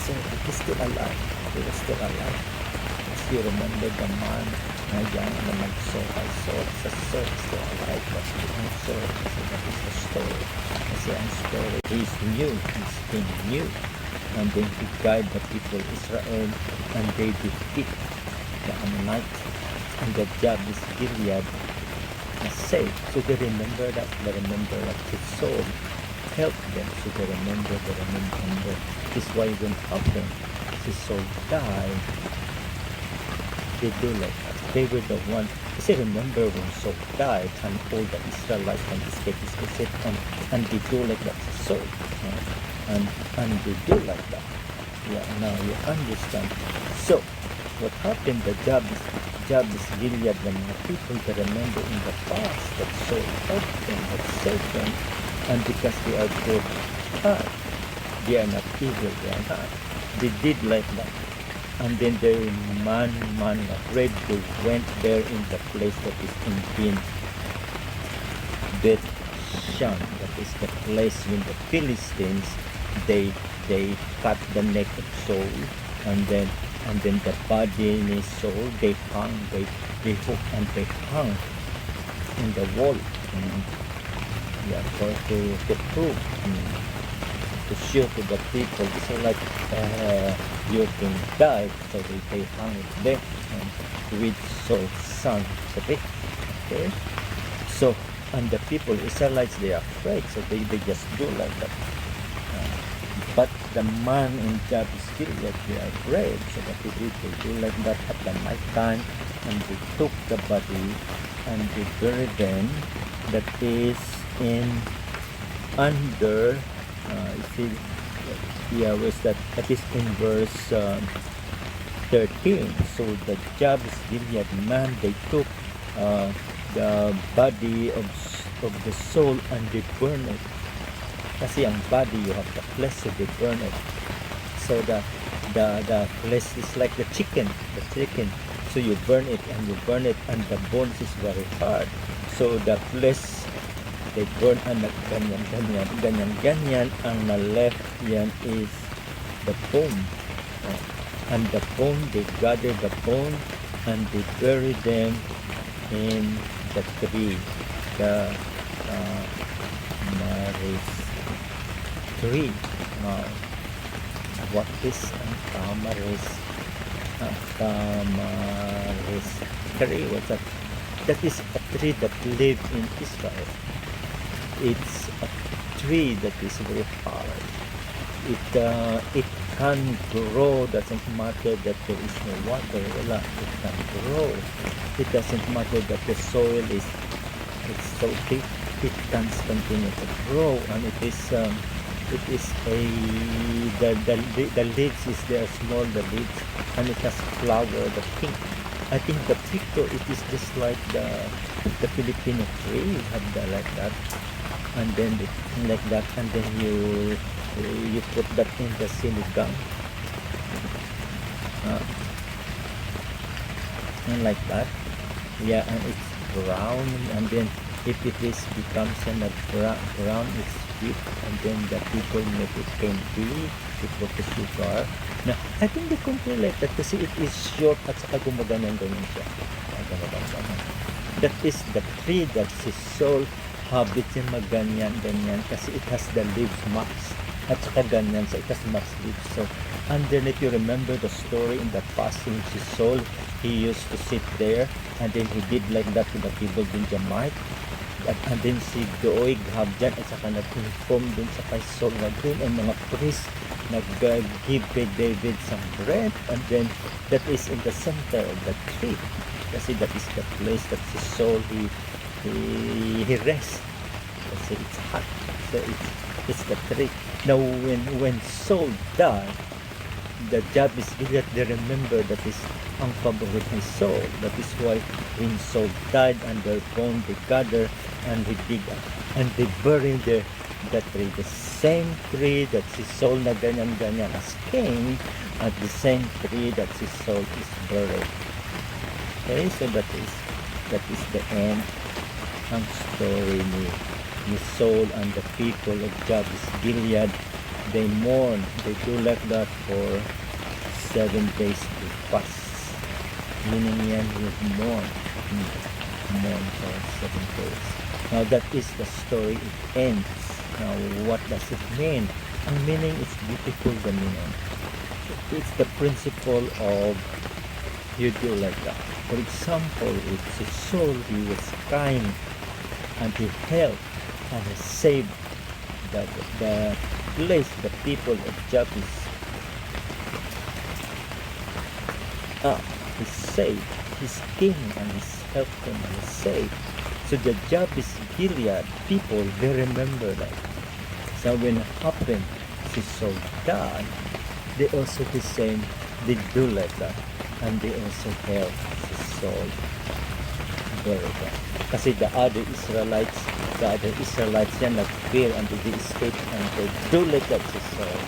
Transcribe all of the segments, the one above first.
So he's still alive. He was still alive. As you remember the man na young na nag-sow ay sow. Sa sow is still alive. But ang sow, kasi that is the story. Kasi ang story is new. He's been new. And then he guided the people of Israel and they defeat the Ammonites. And the Jabez Gilead was saved. So they remember that. They remember that his soul helped them. So they remember. This is why when happened, his soul died. They do like that. They were the one. Kasi remember when Saul died and all the Israelites can escape his visit and they do like that. So and they do like that. Yeah, now you understand. So what happened? The Jabez Gilead, the people that remember in the past that Saul helped them, had saved them, and because they are good heart, they are not evil, they are not. They did like that. And then their man afraid, they went there in the place that is in Beth-shan. That is the place when the Philistines they cut the neck of Saul, and then the body in his soul they hung, they hooked and they hung in the wall. Yeah, to prove, to show to the people, so like you can die, so they hung it there with Saul's son. Okay, so and the people Israelites, they are afraid, so they just do like that. But the man in Jabez Gilead, they are brave, so that they do like that at the night time, and they took the body and they buried them. That is in under was that is in verse 13. So the Jabez Gilead man, they took the body of the soul and they burn it. Kasi ang body, you have the flesh, so they burn it. So the flesh is like the chicken. So you burn it, and the bones is very hard. So the flesh, they burn, and ganyan. Ang na-left yan is the bone. And the bone, they gather the bone, and they bury them in the tree. The maris tree. What is ang tamaris tree? What's that? That is a tree that lives in Israel. It's a tree that is very hard. It can grow. Doesn't matter that there is no water. It can grow. It doesn't matter that the soil it's so thick. It can continue to grow, and the leaves is there small, the leaves, and it has flower, the pink. I think the picture, it is just like the Filipino tree. You have that like that, and then like that, and then you put that in the sinigang, and like that. Yeah, and it's brown, and then if it becomes brown, it's sweet, and then the people make it candy, people to cigar. Na, I think they compare like that kasi it is short at saka gumaganyan-ganyan siya. Ganyan. That is the tree that si Saul habit yung maganyan-ganyan kasi it has the leaves marks. At saka ganyan, so it has marks leaves. So underneath, you remember the story in the past in si Saul, he used to sit there and then he did like that to the people in Jamaica. And then si Doeg Habjan at saka nag-inform dun sa kay Saul na dun ang mga priest nag-give kay David some bread, and then that is in the center of the tree kasi that is the place that si Saul he rests kasi it's hot, so it's the tree. Now when Saul died, the job is that they remember that is ang favorite ni Saul. That is why when Saul died and their bone they gather and they dig up and they bury the tree, the same tree that si Saul na ganyan-ganyan as king, at the same tree that si Saul is buried. Okay, so that is the end ang story ni Saul and the people of Jabes Gilead. They mourn, they do like that for 7 days to fast. Meaning yan, you mourn for 7 days. Now that is the story, it ends. Now what does it mean? Ang meaning is beautiful, the meaning. It's the principle of you do like that. For example, if si Saul, he was kind and he helped and he saved the place, the people of Jabes. He saved his king and his helped him and he saved. So the Jabes Gilead people, they remember that. So when it happened, si Saul died, they also the same, they do like that. And they also help si Saul bury that. Kasi the other Israelites yan nag-fear and they escape and they do like that si Saul.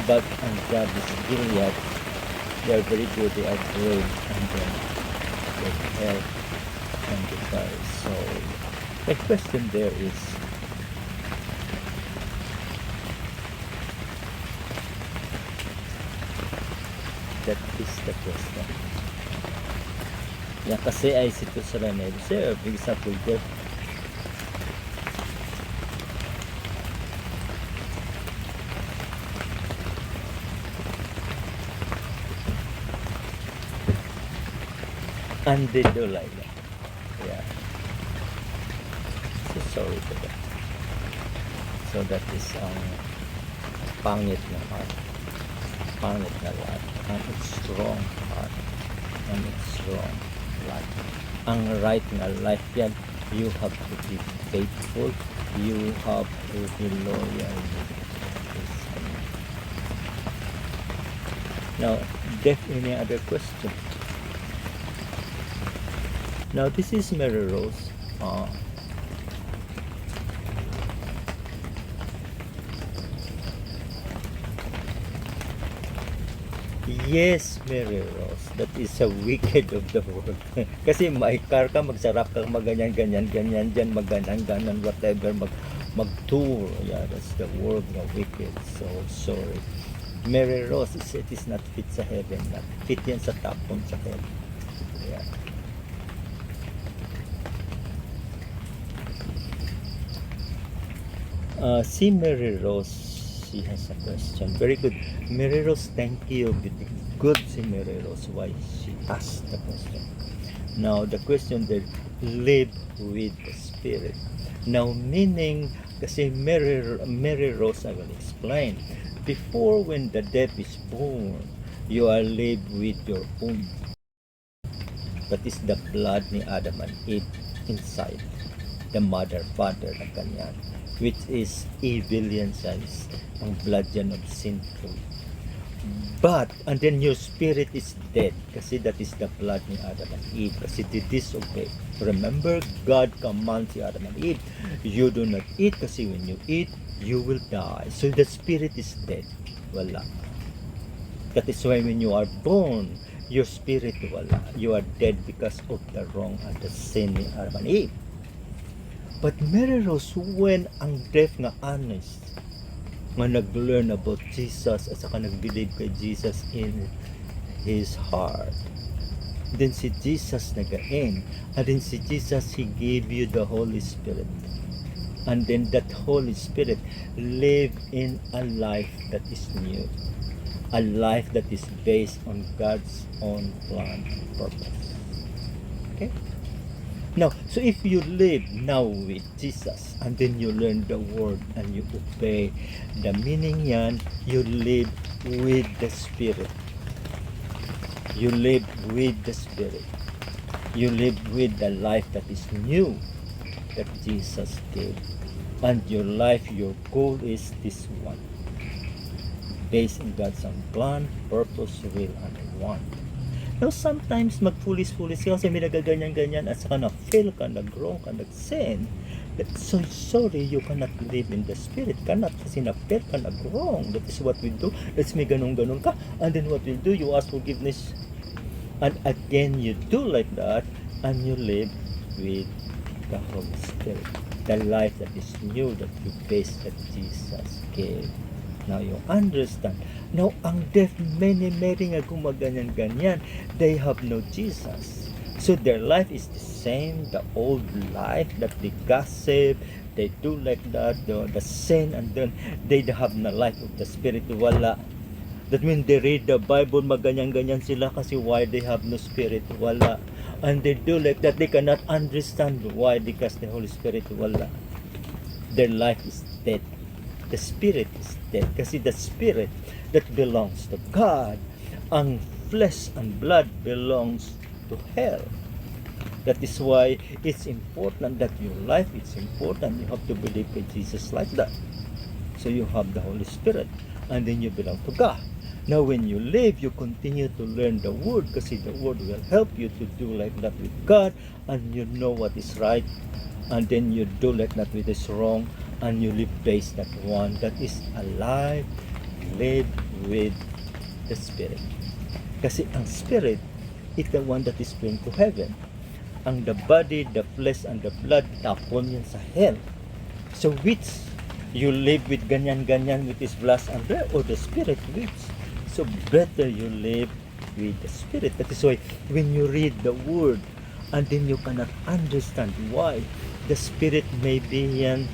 But ang Jabes Gilead, they are very good, they are brave, and then they help and they bury Saul. The question there is, that is the question. Yeah, kasi ay sito sa Rene. Sir, for example, there. And they do like that. Yeah. So sorry for that. So that is pangit na heart. Pangit na life. And it's wrong heart. And it's wrong life. Ang right na life yan, you have to be faithful. You have to be loyal. Now, Def, any other question? Now, this is Mary Rose. Yes, Mary Rose, that is a wicked of the world. Kasi may car ka, magsarap ka, maganyan-ganyan, dyan, maganan-ganan, whatever, mag-tour. Yeah, that's the world, the wicked. So, sorry. Mary Rose, it is not fit sa heaven. Not fit yan sa tapon sa heaven. Yeah. Si Mary Rose, she has a question. Very good. Mary Rose, thank you. Good si Mary Rose. Why she asked the question. Now, the question there, live with the Spirit. Now, meaning, kasi Mary Rose, I will explain. Before when the death is born, you are live with your own. That is the blood ni Adam and Eve inside. The mother, father na kanyan. Which is evil yan size. Ang blood yan of sinful. But, and then your spirit is dead. Kasi that is the blood ni Adam and Eve. Kasi they disobey. Remember, God commands si Adam and Eve, you do not eat kasi when you eat, you will die. So the spirit is dead. Wala. That is why when you are born, your spirit wala. You are dead because of the wrong and the sin ni Adam and Eve. But Mary Rose, when ang death nga honest, nga nag-learn about Jesus at saka nag-believe kay Jesus in his heart. Then si Jesus nagain. And then si Jesus, He gave you the Holy Spirit. And then that Holy Spirit live in a life that is new. A life that is based on God's own plan and purpose. Okay? Now, so if you live now with Jesus and then you learn the Word and you obey, the meaning yan, you live with the Spirit. You live with the Spirit. You live with the life that is new that Jesus gave. And your life, your goal is this one. Based on God's own plan, purpose, will, and want. Now, sometimes mag-foolish-foolish ka kasi may nagaganyan-ganyan at saka na-fail ka, nag-wrong ka, nag-sin. That's so sorry, you cannot live in the Spirit. Cannot kasi na-fail ka, nag-wrong. That is what we do. That's may ganun-ganun ka. And then what we'll do, you ask forgiveness. And again, you do like that and you live with the Holy Spirit. The life that is new, that you base that Jesus gave. Now you understand. Now, ang deaf, many nga gumaganyan-ganyan, they have no Jesus. So their life is the same, the old life that they gossip, they do like that, the sin, and then they have no life of the Spirit. Wala. That means they read the Bible, maganyan-ganyan sila kasi why they have no Spirit. Wala. And they do like that, they cannot understand why, because the Holy Spirit wala. Their life is dead. The Spirit is dead. Kasi the Spirit that belongs to God, ang flesh and blood belongs to hell. That is why it's important that your life is important. You have to believe in Jesus like that. So you have the Holy Spirit and then you belong to God. Now when you live, you continue to learn the Word kasi the Word will help you to do like that with God, and you know what is right, and then you do like that with is wrong, and you live based that one that is alive, live with the Spirit. Kasi ang Spirit is the one that is going to heaven. Ang the body, the flesh, and the blood, tapon yan sa hell. So which you live with ganyan-ganyan with His flesh and blood, or the Spirit which? So better you live with the Spirit. That is why when you read the Word and then you cannot understand why the Spirit may be yan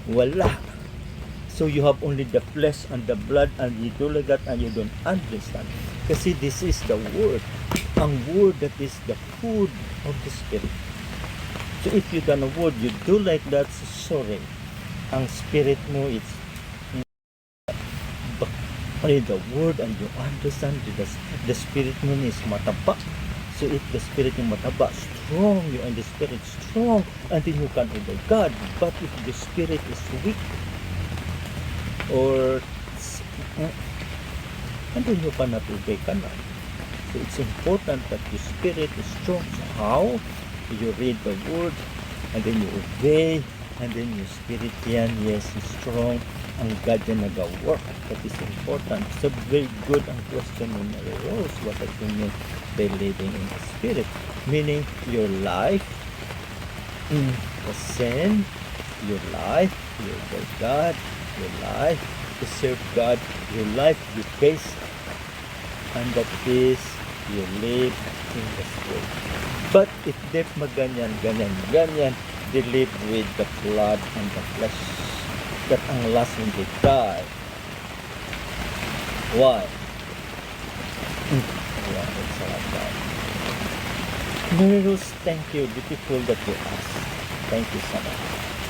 wala. So you have only the flesh and the blood and you do like that and you don't understand. Kasi this is the Word. Ang Word that is the food of the Spirit. So if you done a Word, you do like that, so sorry. Ang Spirit mo, it's read the Word and you understand the Spirit mo is mataba. So if the Spirit mo mataba, strong, you and the Spirit strong, and then you can obey God. But if the Spirit is weak, or and then you cannot obey God. So it's important that the Spirit is strong. So how? You read the Word, and then you obey, and then your Spirit yan, yes, is strong. Ang God yan nag-work. That is important. So very good ang question ni Mary Rose. What does it mean by living in the Spirit? Meaning your life in the sin, your life, you obey God, your life to serve God, your life you face, and that is you live in the Spirit. But if they maganyan, they live with the blood and the flesh. That ang last when they die. Why? Yeah, it's a lot of that. Mary Rose, thank you. Beautiful that you asked. Thank you so much.